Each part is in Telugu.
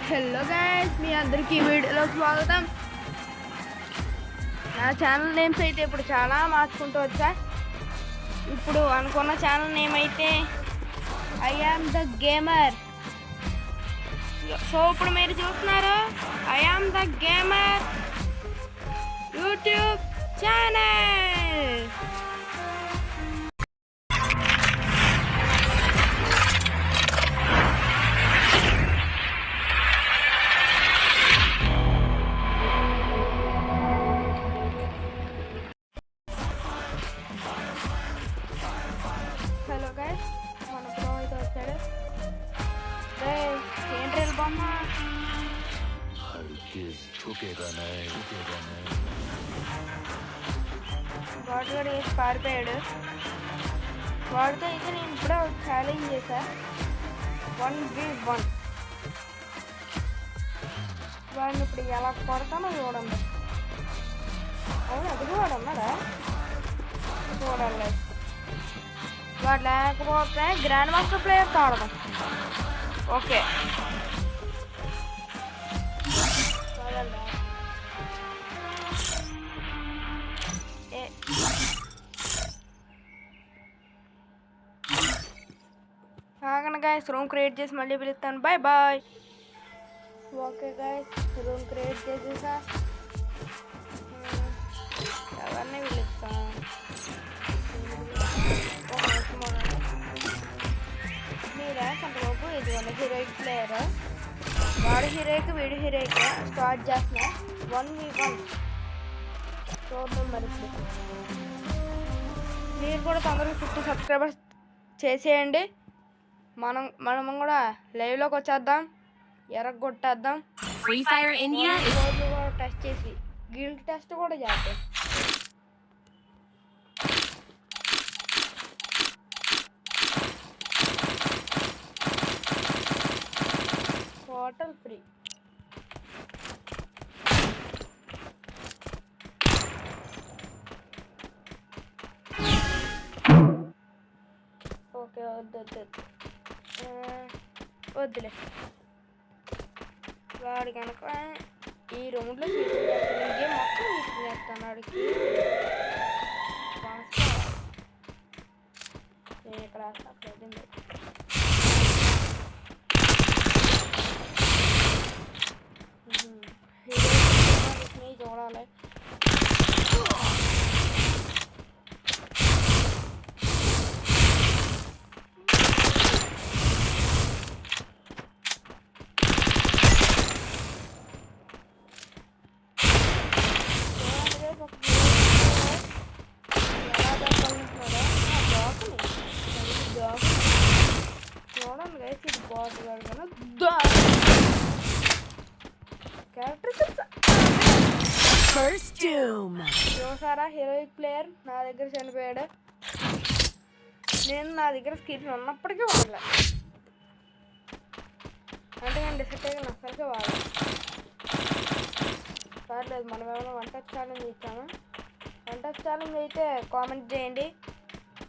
హలో గైస్, మీ అందరికీ వీడియోలో స్వాగతం. నా ఛానల్ నేమ్స్ అయితే ఇప్పుడు చాలా మార్చుకుంటూ వచ్చా. ఇప్పుడు అనుకున్న ఛానల్ నేమ్ అయితే I am the gamer. So ఇప్పుడు మీరు చూస్తున్నారు I am the gamer YouTube channel. Hello guys, మన ప్రో అయితే వచ్చాడు. ఏంటి బొమ్మ వాడు కూడా వేసి పారిపోయాడు. వాడితో అయితే నేను ఇప్పుడే ఛాలెంజ్ చేశా 1v1. వాడిని ఇప్పుడు ఎలా కొడతానో చూడండి. అవును, అది కూడా ఉన్నారా చూడాలి. వాడు లేకపోతే గ్రాండ్ మాస్టర్ ప్లేయర్తో ఆడదాం. ఓకే, ఆగండి గైస్, రూమ్ క్రియేట్ చేసి మళ్ళీ పిలుస్తాను. Bye bye. Okay guys, room create చేసేసా. ఎవరిని పిలుస్తాను? మీరా కొంతవరకు ఇదిగోండి హీరోయిక్ ప్లేయర్. వాడు హీరోయిక్ వీడు హీరోయిక్. స్టార్ట్ చేస్తున్నా 1v1 చూద్దాం. మరి మీరు కూడా తొందరగా 50 సబ్స్క్రైబర్స్ చేసేయండి. మనం కూడా లైవ్లోకి వచ్చేద్దాం, ఎరగొట్టేద్దాం. Free Fire India is test చేసి గిల్డ్ టెస్ట్ కూడా చేద్దాం. Total free. ఓకే, వద్దులే. వాడు కనుక ఈ రూమ్లో గేమ్ మొత్తం చేస్తాను. వాడికి నేను ఇక్కడ చూడాలి. చూడండి గైస్, ఇది బాగుంది కదా. చూసారా, హీరోయిక్ ప్లేయర్ నా దగ్గర చనిపోయాడు. నేను నా దగ్గర స్కిల్స్ ఉన్నప్పటికీ వాడలే. అంటే నేను డిసెక్ట్ అయ్యి అసలుకే వాడలే. పర్లేదు, మనం ఏమైనా వన్ టచ్ ఛాలెంజ్ ఇచ్చామా? వన్ టచ్ ఛాలెంజ్ అయితే కామెంట్ చేయండి.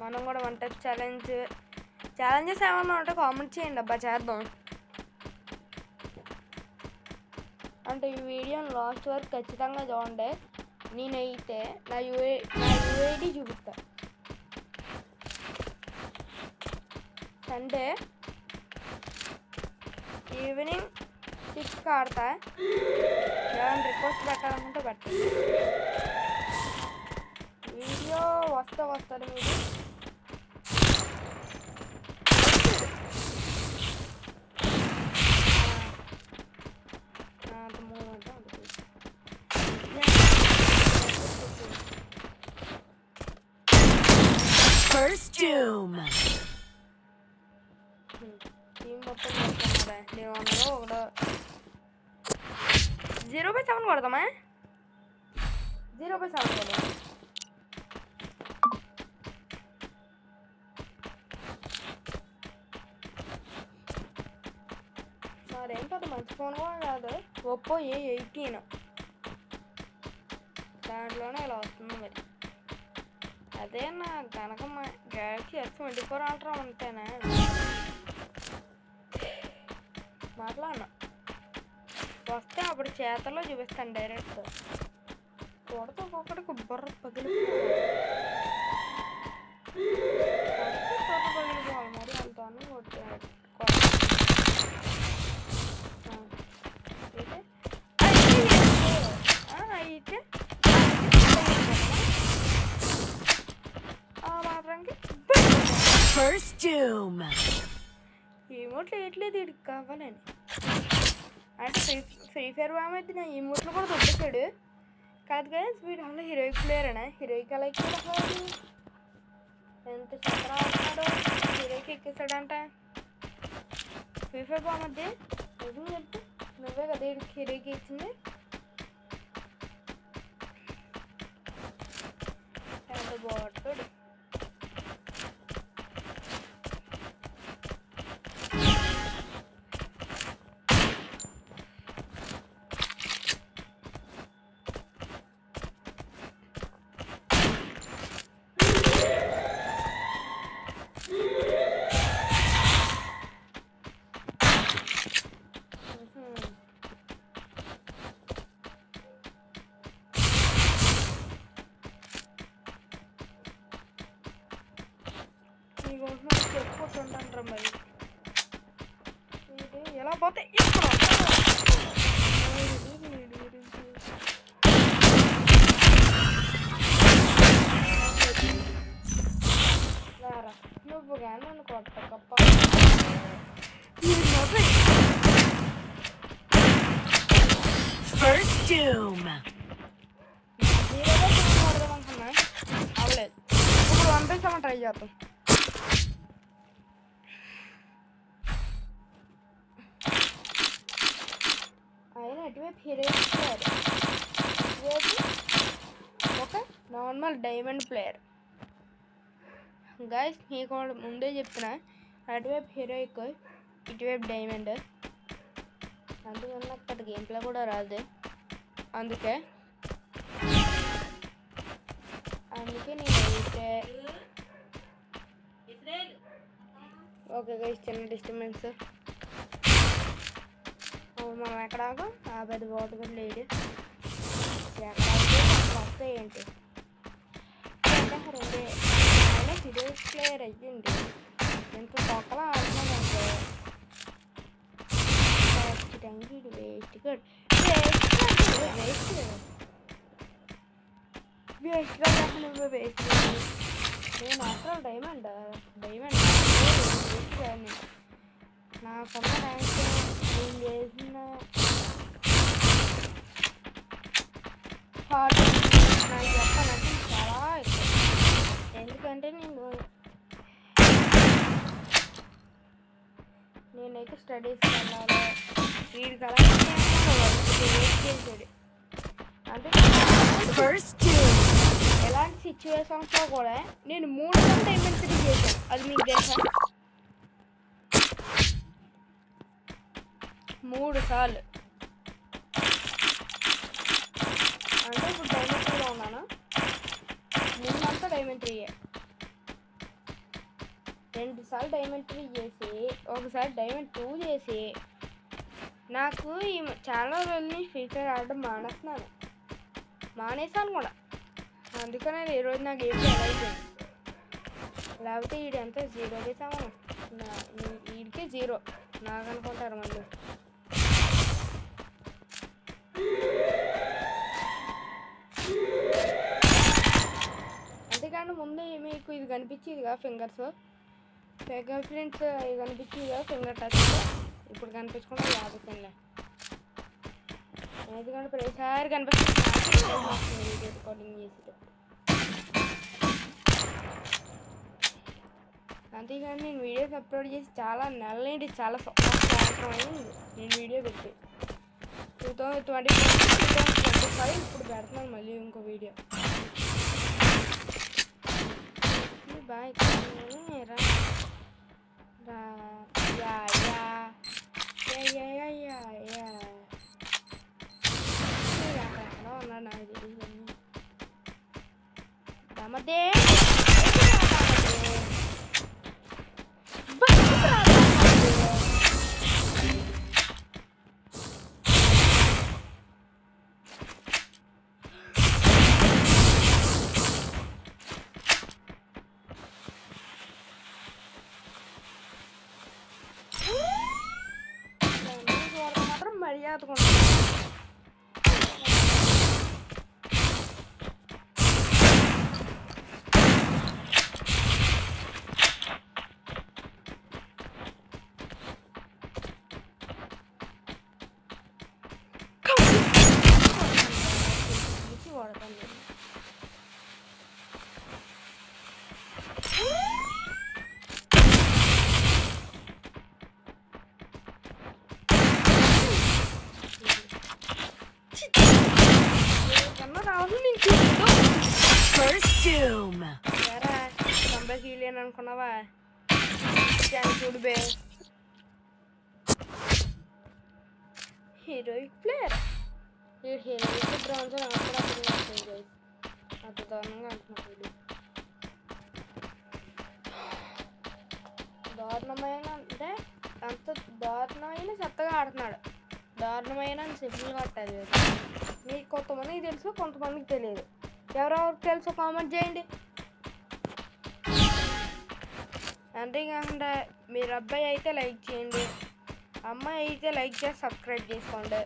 మనం కూడా వన్ టచ్ ఛాలెంజెస్ ఏమన్నా ఉంటే కామెంట్ చేయండి. అబ్బా చేద్దాం. అంటే ఈ వీడియోని లాస్ట్ వరకు ఖచ్చితంగా చూడండి. నేనైతే నా యూఐడి చూపిస్తా. సండే ఈవినింగ్ 6కి ఆడతా. ఏమైనా రిక్వెస్ట్ పెట్టాలనుకుంటే పెట్టండి. వీడియో వస్తుంది మీరు. టీం మొత్తం చేస్తున్నారా? నేను అందులో ఒకటి 0/7 కొడదామా? 0/7 కొడదాం. మరేంటో మంచి ఫోన్ కూడా కాదు, ఒప్పో A18. దాంట్లోనే ఇలా వస్తుంది. మరి అదే నా కనకమ్మ గ్యాలక్సీ S24 అల్ట్రా ఉంటేనే మాట్లాడినా. వస్తే అప్పుడు చేతల్లో చూపిస్తాను డైరెక్ట్. కొడతా ఒక్కొక్కడికి బుర్ర పగిలిపోవాలి మరి అంతాను అయితే ఆ మాత్రానికి First doom. ఈమోట్లు వేయట్లేదు వీడికి కావాలని. అంటే ఫ్రీ ఫైర్ వామైతే నా ఈమోట్లు కూడా దొబ్బేశాడు కాదు కదా. వీడు అలా హీరోయిక్ ప్లేయర్ అనా? హీరోయిక్ అలా ఎక్కాడు, ఎంత చక్కగా ఆడుతున్నాడు. హీరోయిక్ ఎక్కేసాడంట. ఫ్రీ ఫైర్ బాగుంది నిజం చెప్తే నువ్వే కదా వీడికి హీరోయిక్ ఇచ్చింది. ఎంత బాగుంటాడు. చెప్పుకుంటుంటాను మరి ఎలా పోతే నువ్వు కానీ నన్ను కొట్టకప్ప. First doom. అనుకున్నా అవ్వలేదు. ఇప్పుడు పంపిస్తామని ట్రై చేద్దాం. ఆయన అటువైపు హీరోయిక్ ప్లేయర్, ఇటువైపు ఒక నార్మల్ డైమండ్ ప్లేయర్. గైస్ మీకు ముందే చెప్తున్నా, అటువైపు హీరోయిక్ ఇటువైపు డైమండ్. అందుకని నాకు పెద్ద గేమ్ ప్లే కూడా రాదు. అందుకే నేను అయితే ఓకే గైస్ చిన్న డిస్టర్బెన్స్. మనం ఎక్కడాగో ఆ పెద్ద బోట్ కూడా లేదు. ఎక్కడ వస్తాయి ఏంటి రెండే అయినా హీరోయిక్ ప్లేయర్ అయ్యింది. ఎంత తొక్కలా ఆడుతున్నానంటే టైంకి వేస్ట్ గుడ్ వేస్ట్గా నువ్వు వేస్ట్. నేను అసలు డైమండ్ వేస్ట్ కానీ నాకున్న ర్యాంక్ నేను చేసిన హార్డ్ నాకు చెప్పాలంటే చాలా ఎక్కువ. ఎందుకంటే నేనైతే స్టడీస్కి వెళ్ళాలి. వీడికి అలా వేస్ట్ చేసాడు. అంటే ఎలాంటి సిచ్యువేషన్స్లో కూడా నేను 3 సార్లు డైమండ్ 3 చేశాను. అది మీకు తెలుసా? 3 సార్లు. అంటే ఇప్పుడు డైమండ్ 3లో ఉన్నాను. ముందంతా డైమండ్ 3. 2 సార్లు డైమండ్ 3 చేసి ఒకసారి డైమండ్ 2 చేసి నాకు ఈ చాలా రోజులు ఫ్రీ ఫైర్ ఆడడం మానేసాను కూడా. అందుకనే ఈరోజు నాకు ఏం అయిపోయింది. లేకపోతే వీడు ఎంత 0 చేసామా? వీడికే 0 నాకు అనుకుంటారు మళ్ళీ. అంతేకాని ముందు మీకు ఇది కనిపించేదిగా ఫింగర్ ప్రింట్స్ ఇది కనిపించేదిగా ఫింగర్ టచ్. ఇప్పుడు కనిపించకుండా లేకపోతే ఎందుకంటే ప్రతిసారి కనిపిస్తుంది రికార్డింగ్ చేసేటప్పుడు. అంతేగాని నేను వీడియోస్ అప్లోడ్ చేసి చాలా నెలల నుండి చాలా సంవత్సరం అయింది నేను వీడియో పెట్టి. 2024 2025 ఇప్పుడు పెడుతున్నాను మళ్ళీ ఇంకో వీడియో. బాయ్ ఉన్నాడు నాకు తెలియదు. రామదే ఎత్తుకుంటాను. వాడతాను నేను. కన్నా రాదు నీకు First doom. ఎరా కంబే హీలేను అనుకున్నావా? చూడు బే హీరోయిక్ ప్లేయర్ హీరోయిక్ బ్రాంజ్ అంత దారుణంగా అంటున్నాడు. దారుణమైన అంటే అంత దారుణమైన చెత్తగా ఆడుతున్నాడు. దారుణమైన సింపుల్గా ఆడతారు. మీకు కొంతమందికి తెలుసు, కొంతమందికి తెలియదు. ఎవరెవరికి తెలుసు కామెంట్ చేయండి. అంతేకాకుండా మీరు అబ్బాయి అయితే లైక్ చేయండి, అమ్మాయి అయితే లైక్ చేసి సబ్స్క్రైబ్ చేసుకోండి.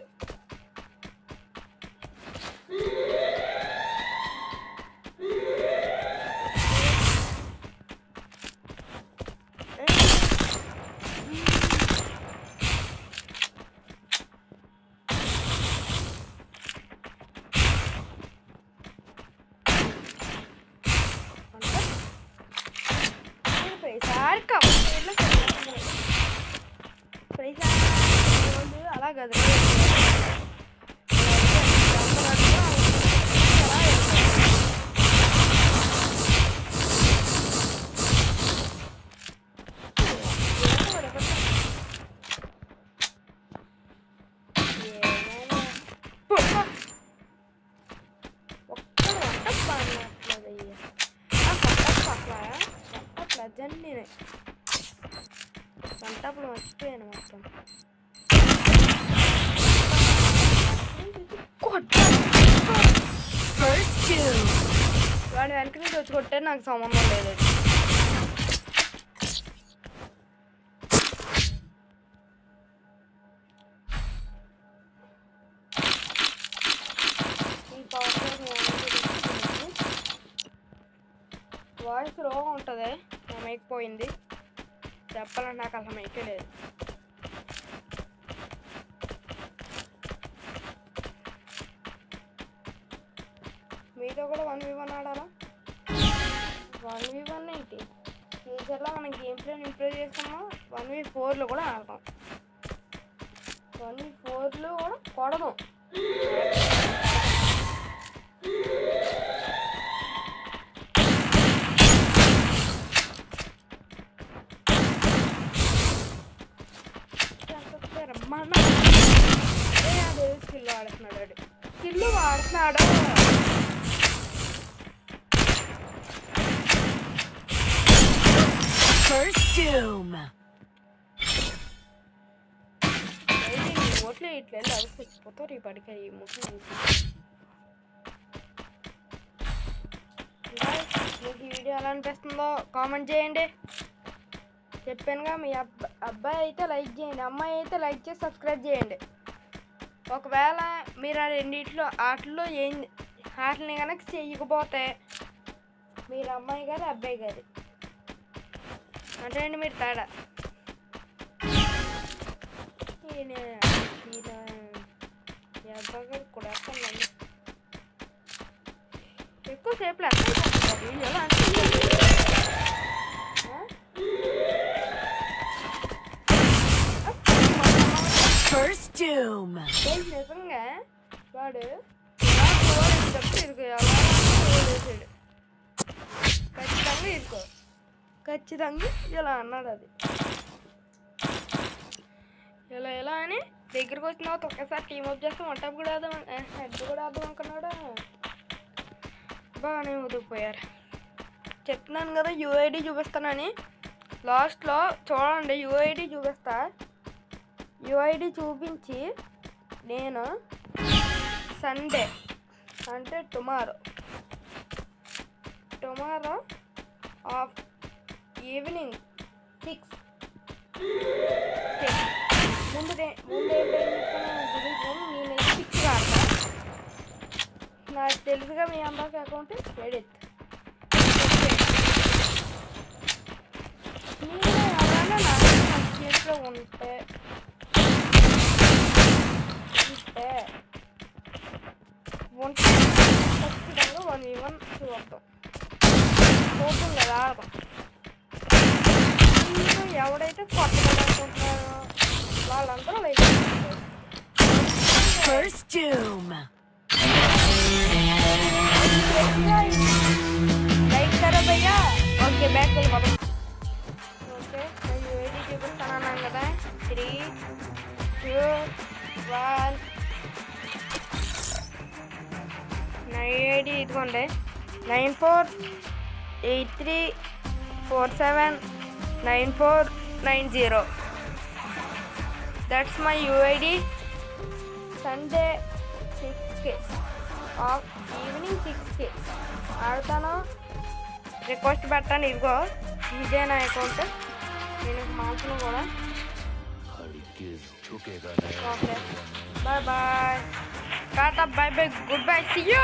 అలా కదా వంటప్పుడు మర్చిపోయాను మొత్తం. వాడు వెనక నుంచి వచ్చి కొట్టే నాకు సంబంధం లేదు. వాయిస్ రోగా ఉంటుంది. నా మైక్ పోయింది, చెప్పాలంటే నాకు అసలు మైకే లేదు. మీతో కూడా 1v1 ఆడాలా? 1v1 ఏంటి, ఫ్యూచర్లో మనం గేమ్ ప్లేని ఇంప్రూవ్ చేస్తామో 1v4లో కూడా ఆడతాం. 1v4లో కూడా కొడదాం. స్కిల్ వాడుతున్నాడు, స్కిల్ వాడుతున్నాడు. First doom. ఓట్లు ఇట్లా చచ్చిపోతారు ఈ పడికి. ఈ ముట్లు మీకు ఈ వీడియో ఎలా అనిపిస్తుందో కామెంట్ చేయండి. చెప్పానుగా, మీ అబ్బాయి అయితే లైక్ చేయండి, అమ్మాయి అయితే లైక్ చేసి సబ్స్క్రైబ్ చేయండి. ఒకవేళ మీరు ఆ రెండిట్లో ఆటల్లో ఆటలని కనుక చేయకపోతే మీరు అమ్మాయి గారు అబ్బాయి గారు అంటే అండి మీరు తేడా. అబ్బాయి గారు కూడా ఎక్కువసేపు వీడియోలో First doom. నిజంగా వాడు ఖచ్చితంగా ఇరుకో, ఖచ్చితంగా ఇలా అన్నాడు. అది ఇలా అని దగ్గరికి వచ్చిన తర్వాత ఒక్కసారి టీమప్ చేస్తే వంటపు కూడా ఆదాం, హెడ్ కూడా ఆదాం అనుకున్నాడు. బాగానే ఉదిగిపోయారు. చెప్తున్నాను కదా యూఐడి చూపిస్తానని. లాస్ట్లో చూడండి యూఐడి చూపిస్తా. యూఐడి చూపించి నేను సండే అంటే టుమారో ఈవినింగ్ 6 ముందు ఏంటో నాకు తెలుసుగా మీ అమ్మకి అకౌంట్ ఎడిట్ మీరు ఎవరైనా నా స్టేట్లో ఉంటే ఖచ్చితంగా 1v1 చూద్దాం కదా మీరు ఎవడైతే కొట్టడం అనుకుంటున్నారో వాళ్ళందరూ లైక్ First doom. లైక్ కరా భయ్యా ఓకే బ్యాక్ వెళ్ళిపోతాం ఓకే నేను ఏది చూపిస్తాను అన్నాను కదా 3 2 1 నా ఐడి ఇదిగోండి 9483479490 దట్స్ మై యూఐడి సండే 6కి ఈవినింగ్ 6కి ఆడతాను రిక్వెస్ట్ పెట్టాను ఇదిగో ఇదే నా అకౌంట్ నేను మార్చును కూడా okay bye bye tata bye bye good bye see you